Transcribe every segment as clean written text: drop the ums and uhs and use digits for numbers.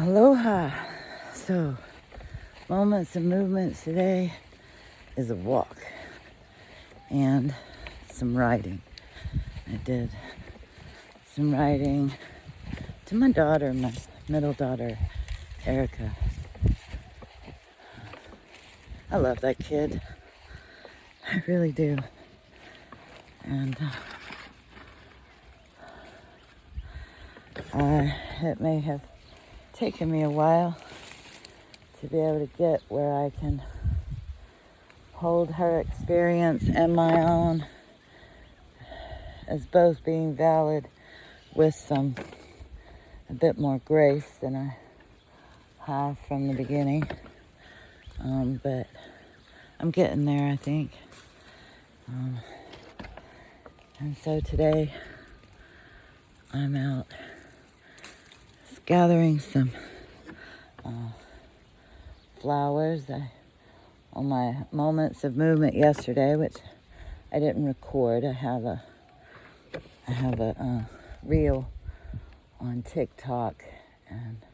Aloha. So, moments of movement today is a walk and some writing. I did some writing to my daughter, my middle daughter, Ericka. I love that kid. I really do. And it may have taken me a while to be able to get where I can hold her experience and my own as both being valid with a bit more grace than I have from the beginning. But I'm getting there, I think. And so today I'm out gathering some flowers on my moments of movement yesterday, which I didn't record. I have a reel on TikTok, and I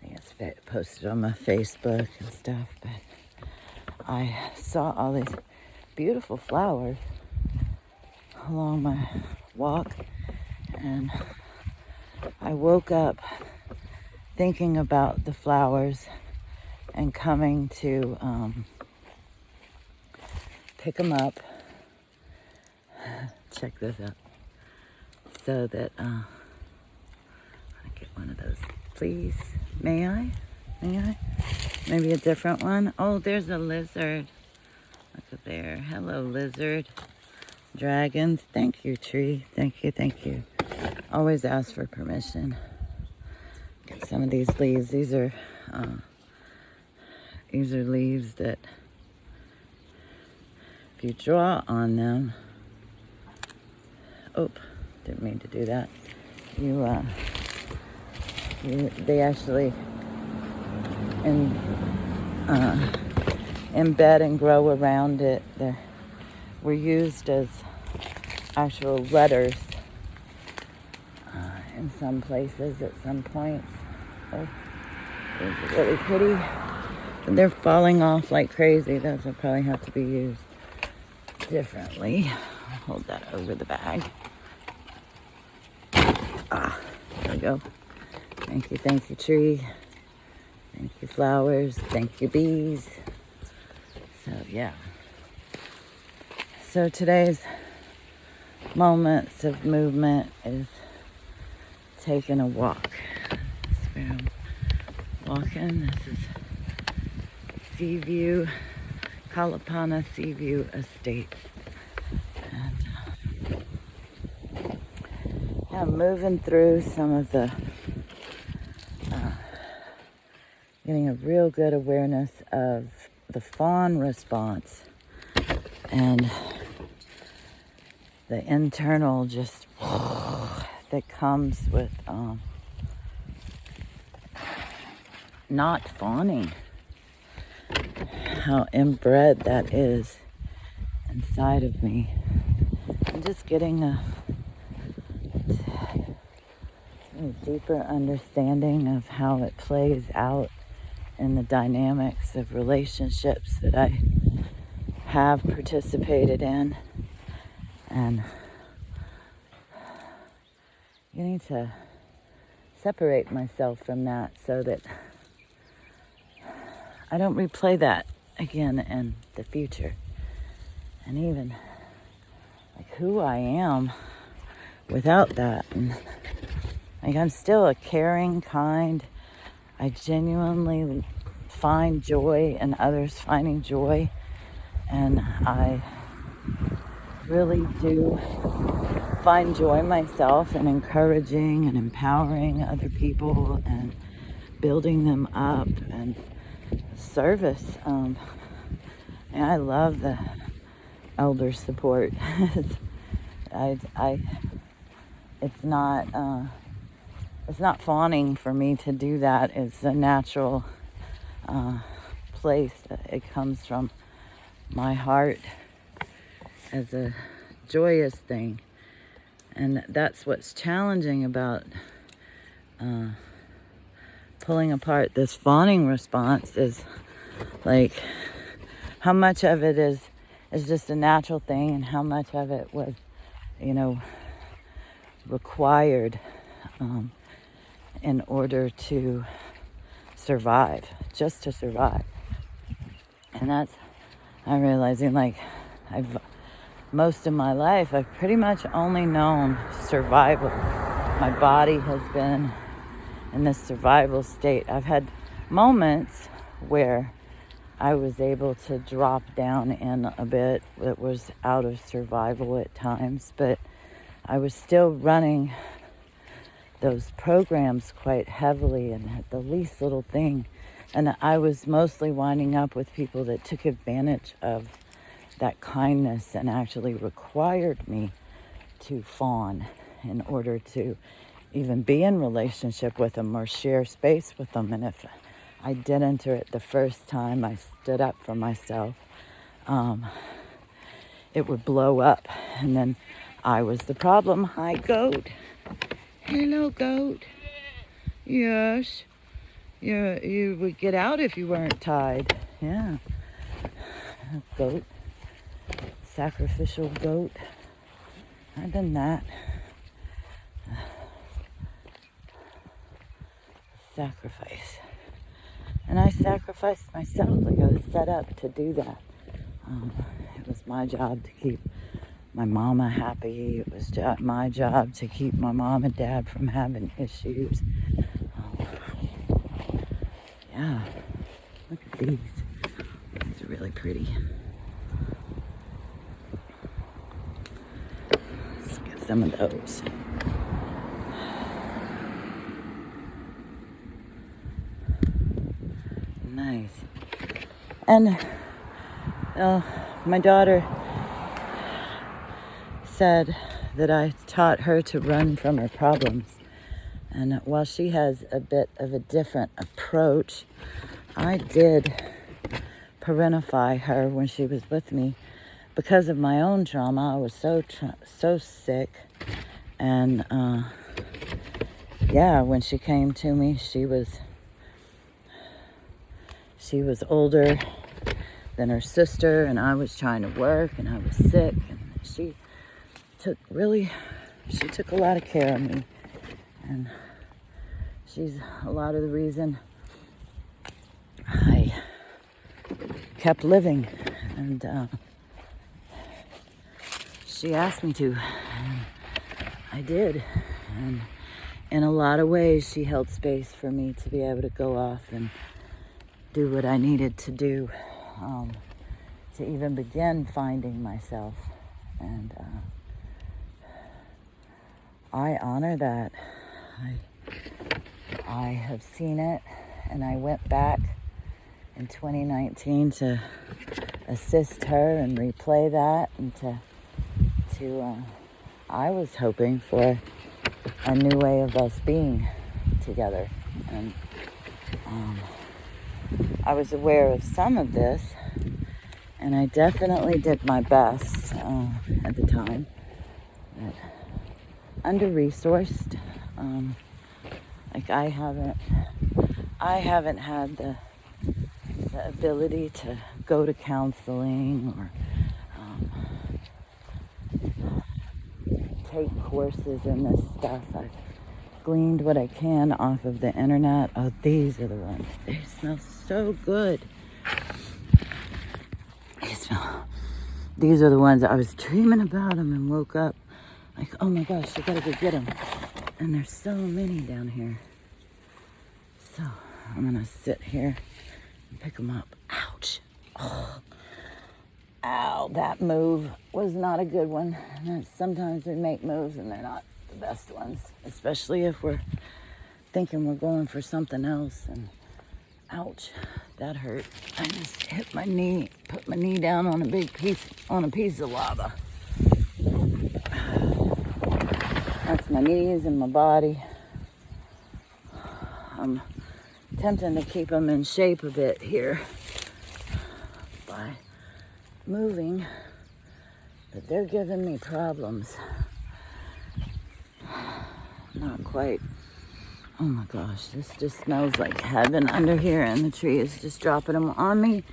think it's posted on my Facebook and stuff. But I saw all these beautiful flowers along my walk, and I woke up thinking about the flowers and coming to pick them up. Check this out. So that I get one of those, please. May I? Maybe a different one. Oh, there's a lizard. Look at there. Hello, lizard. Dragons. Thank you, tree. Thank you. Always ask for permission. Get some of these leaves. These are leaves that, if you draw on them, didn't mean to do that. They actually embed and grow around it. They were used as actual letters in some places at some points. It's really pretty. But they're falling off like crazy. Those will probably have to be used differently. I'll hold that over the bag. There we go. Thank you, tree. Thank you, flowers. Thank you, bees. So, yeah. So today's moments of movement is taking a walk. That's where I'm walking. This is Seaview, Kalapana Seaview Estates. And I'm moving through some of the, getting a real good awareness of the fawn response and the internal just that comes with not fawning. How inbred that is inside of me. I'm just getting a deeper understanding of how it plays out in the dynamics of relationships that I have participated in, and getting to separate myself from that so that I don't replay that again in the future. And even like who I am without that. And like I'm still a caring, kind. I genuinely find joy in others finding joy. And I really do find joy myself in encouraging and empowering other people and building them up and service. And I love the elder support. It's not fawning for me to do that. It's a natural place. It comes from my heart as a joyous thing. And that's what's challenging about pulling apart this fawning response is like how much of it is just a natural thing and how much of it was, required in order to survive, just to survive. And I'm realizing like most of my life, I've pretty much only known survival. My body has been in this survival state. I've had moments where I was able to drop down in a bit that was out of survival at times, but I was still running those programs quite heavily and at the least little thing. And I was mostly winding up with people that took advantage of that kindness and actually required me to fawn in order to even be in relationship with them or share space with them. And if I didn't, or at the first time I stood up for myself, it would blow up. And then I was the problem. Hi, goat. Hello, goat. Yes. You would get out if you weren't tied. Yeah. Goat. Sacrificial goat. I've done that. Sacrifice. And I sacrificed myself. Like I was set up to do that. It was my job to keep my mama happy. It was my job to keep my mom and dad from having issues. Yeah. Look at these. These are really pretty. Let's get some of those. Nice. And my daughter said that I taught her to run from her problems. And while she has a bit of a different approach, I did parentify her when she was with me because of my own trauma. I was so sick. And when she came to me, she was older than her sister, and I was trying to work, and I was sick, and she took a lot of care of me, and she's a lot of the reason I kept living, and she asked me to, and I did, and in a lot of ways she held space for me to be able to go off and do what I needed to do to even begin finding myself. And I honor that. I have seen it, and I went back in 2019 to assist her and replay that, and I was hoping for a new way of us being together. And I was aware of some of this, and I definitely did my best at the time. But under-resourced. Like I haven't had the ability to go to counseling or take courses in this stuff. I've gleaned what I can off of the internet. Oh, these are the ones. They smell so good. These are the ones I was dreaming about them and woke up like, oh my gosh, I gotta go get them. And there's so many down here. So I'm gonna sit here and pick them up. Ouch. Oh. Ow, that move was not a good one. Sometimes we make moves and they're not the best ones, especially if we're thinking we're going for something else. And ouch, that hurt. I just hit my knee, put my knee down on a piece of lava. That's my knees and my body. I'm attempting to keep them in shape a bit here by moving, but they're giving me problems. Not quite Oh my gosh, this just smells like heaven under here, and the tree is just dropping them on me.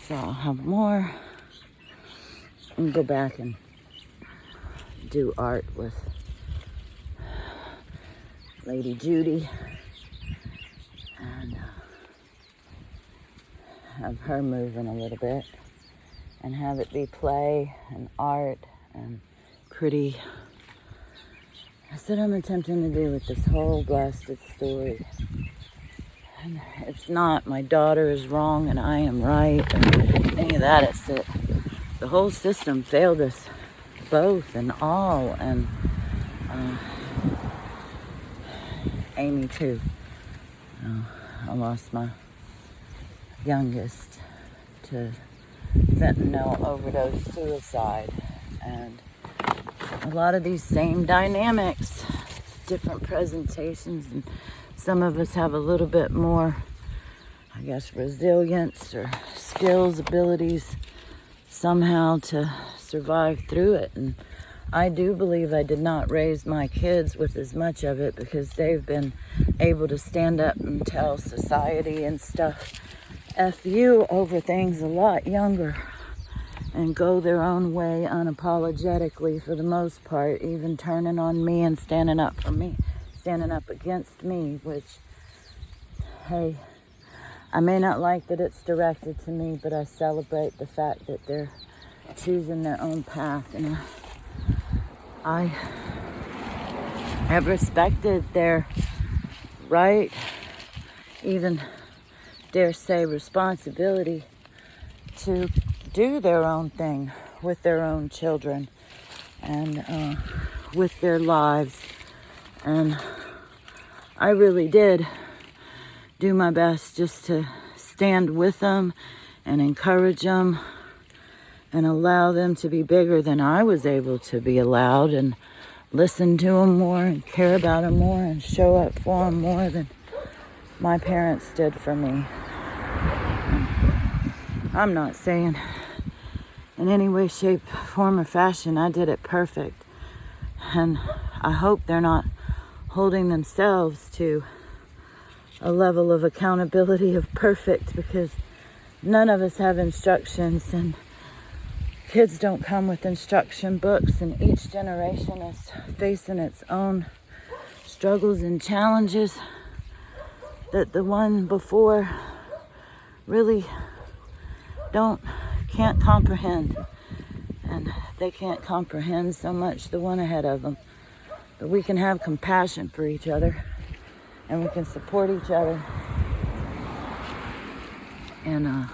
So I'll have more and go back and do art with Lady Judy and have her moving a little bit and have it be play and art and pretty. That's what I'm attempting to do with this whole blasted story. And it's not my daughter is wrong and I am right or any of that. It's that the whole system failed us both and all, and Amy too. I lost my youngest to fentanyl overdose suicide, and a lot of these same dynamics, different presentations, and some of us have a little bit more, I guess, resilience or skills, abilities somehow to survive through it. And I do believe I did not raise my kids with as much of it because they've been able to stand up and tell society and stuff F you over things a lot younger and go their own way unapologetically for the most part, even turning on me and standing up for me, standing up against me, which, hey, I may not like that it's directed to me, but I celebrate the fact that they're choosing their own path, and I have respected their right, even dare say responsibility, to do their own thing with their own children and with their lives. And I really did do my best just to stand with them and encourage them and allow them to be bigger than I was able to be allowed, and listen to them more and care about them more and show up for them more than my parents did for me. I'm not saying in any way, shape, form, or fashion I did it perfect, and I hope they're not holding themselves to a level of accountability of perfect, because none of us have instructions, and kids don't come with instruction books, and each generation is facing its own struggles and challenges that the one before really can't comprehend, and they can't comprehend so much the one ahead of them. But we can have compassion for each other, and we can support each other in our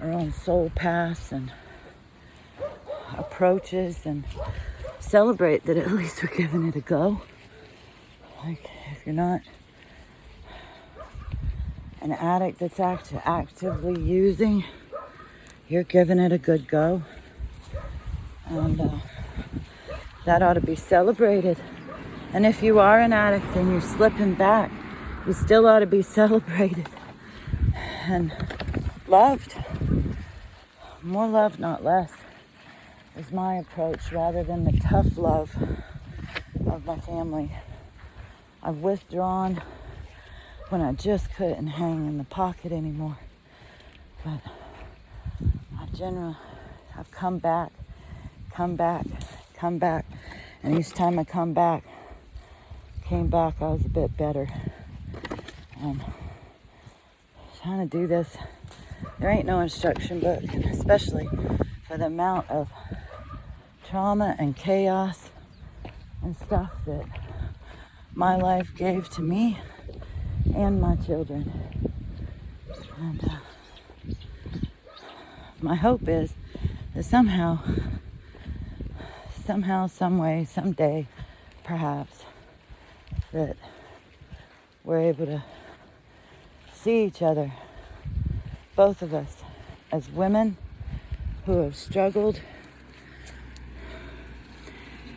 own soul paths and approaches, and celebrate that at least we're giving it a go. Like, if you're not an addict that's actively using, you're giving it a good go, and that ought to be celebrated. And if you are an addict and you're slipping back, you still ought to be celebrated and loved. More love, not less, is my approach, rather than the tough love of my family. I've withdrawn when I just couldn't hang in the pocket anymore, but I've come back, and each time I came back, I was a bit better. And trying to do this, there ain't no instruction book, especially for the amount of trauma and chaos and stuff that my life gave to me and my children. And my hope is that somehow, some way, someday, perhaps, that we're able to see each other, both of us, as women who have struggled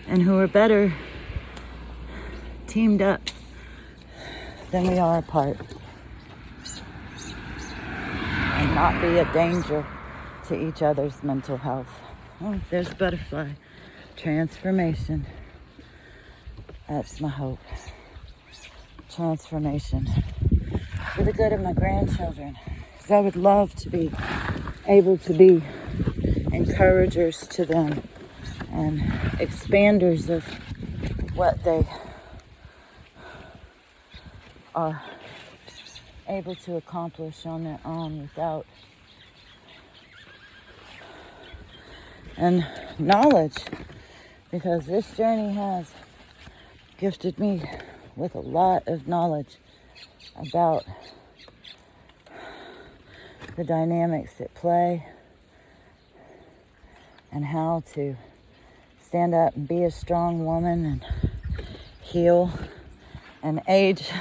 and who are better teamed up than we are apart, and not be a danger to each other's mental health. Oh, there's butterfly. Transformation. That's my hope. transformation for the good of my grandchildren. Because I would love to be able to be encouragers to them and expanders of what they are able to accomplish on their own without and knowledge, because this journey has gifted me with a lot of knowledge about the dynamics at play and how to stand up and be a strong woman and heal and age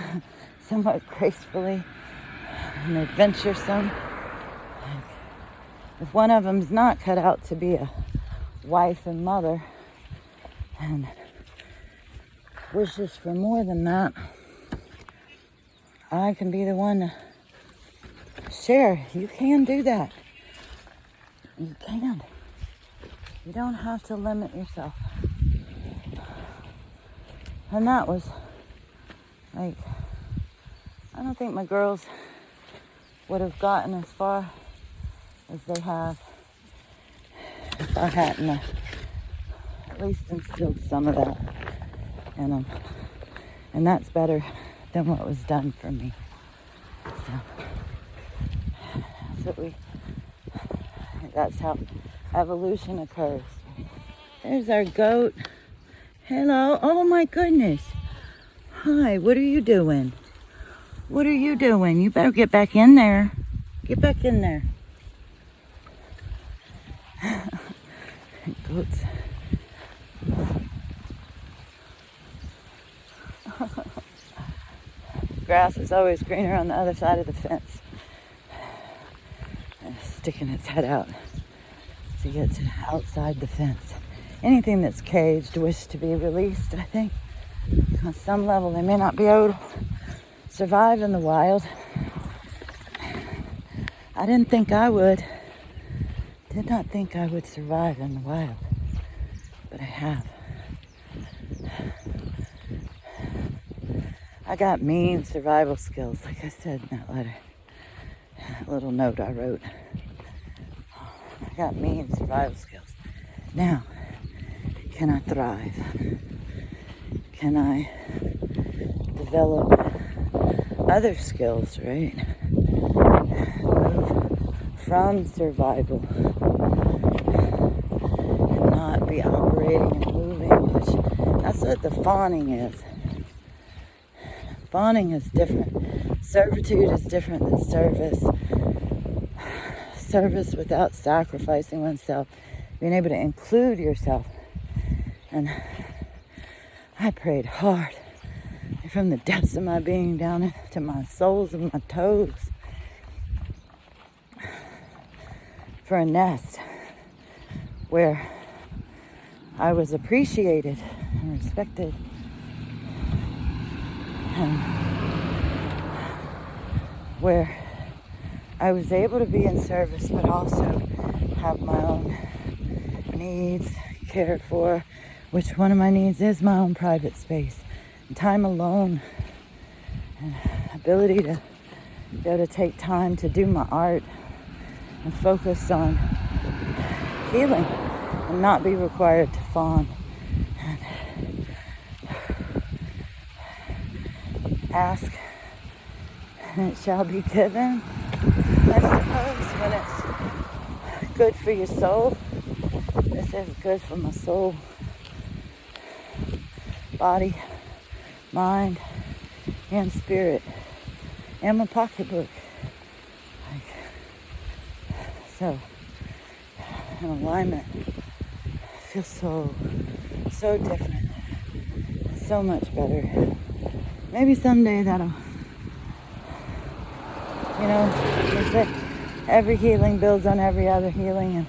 somewhat gracefully and adventuresome. If one of them's not cut out to be a wife and mother and wishes for more than that, I can be the one to share. You can do that. You can. You don't have to limit yourself. And that was like, I don't think my girls would have gotten as far as they have if I hadn't at least instilled some of that in them. And that's better than what was done for me. So that's how evolution occurs. There's our goat. Hello. Oh my goodness. Hi, what are you doing? What are you doing? You better get back in there. Get back in there. Goats. Grass is always greener on the other side of the fence. And sticking its head out to get to outside the fence. Anything that's caged wishes to be released, I think. On some level, they may not be able to survive in the wild. I didn't think I would. Did not think I would survive in the wild. But I have. I got mean survival skills, like I said in that letter. That little note I wrote. I got mean survival skills. Now, can I thrive? Can I develop other skills, right? Move from survival and not be operating and moving, which that's what the fawning is. Fawning is different. Servitude is different than service. Service without sacrificing oneself, being able to include yourself. And I prayed hard from the depths of my being down into my soles of my toes for a nest where I was appreciated and respected, and where I was able to be in service but also have my own needs cared for, which one of my needs is my own private space, and time alone, and ability to be able to take time to do my art and focus on healing and not be required to fawn. And ask and it shall be given, I suppose, when it's good for your soul. This is good for my soul, body, mind, and spirit, and my pocketbook. So, in alignment, I feel so different, so much better. Maybe someday that'll, they say every healing builds on every other healing, and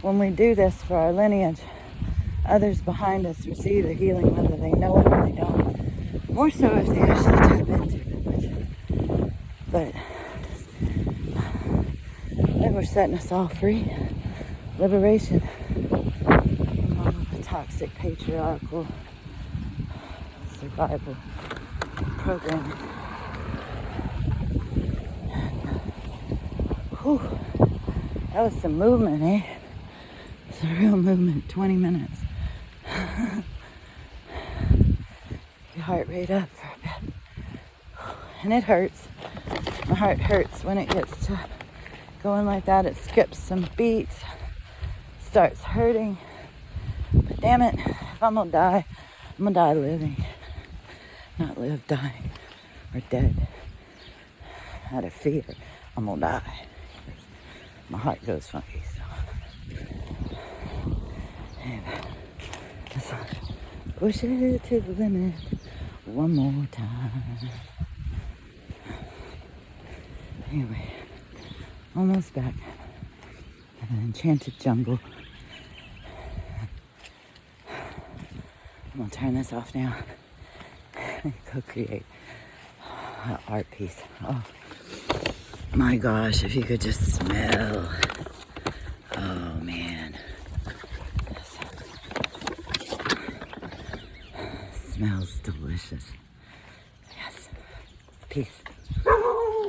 when we do this for our lineage, others behind us receive the healing whether they know it or they don't. More so if they actually tap into it. But they were setting us all free. Liberation from all of the toxic patriarchal survival programming. Whew. That was some movement, eh? It's a real movement, 20 minutes. Your heart rate up for a bit. And it hurts. My heart hurts when it gets to going like that. It skips some beats, starts hurting. But damn it, if I'm gonna die, I'm gonna die living. Not live dying or dead. Out of fear, I'm gonna die. My heart goes funky, so. Anyway, let's push it to the limit one more time. Anyway, almost back in an enchanted jungle. I'm gonna turn this off now and go create an art piece. Oh my gosh, if you could just smell. Oh man. This smells delicious. Yes. Peace.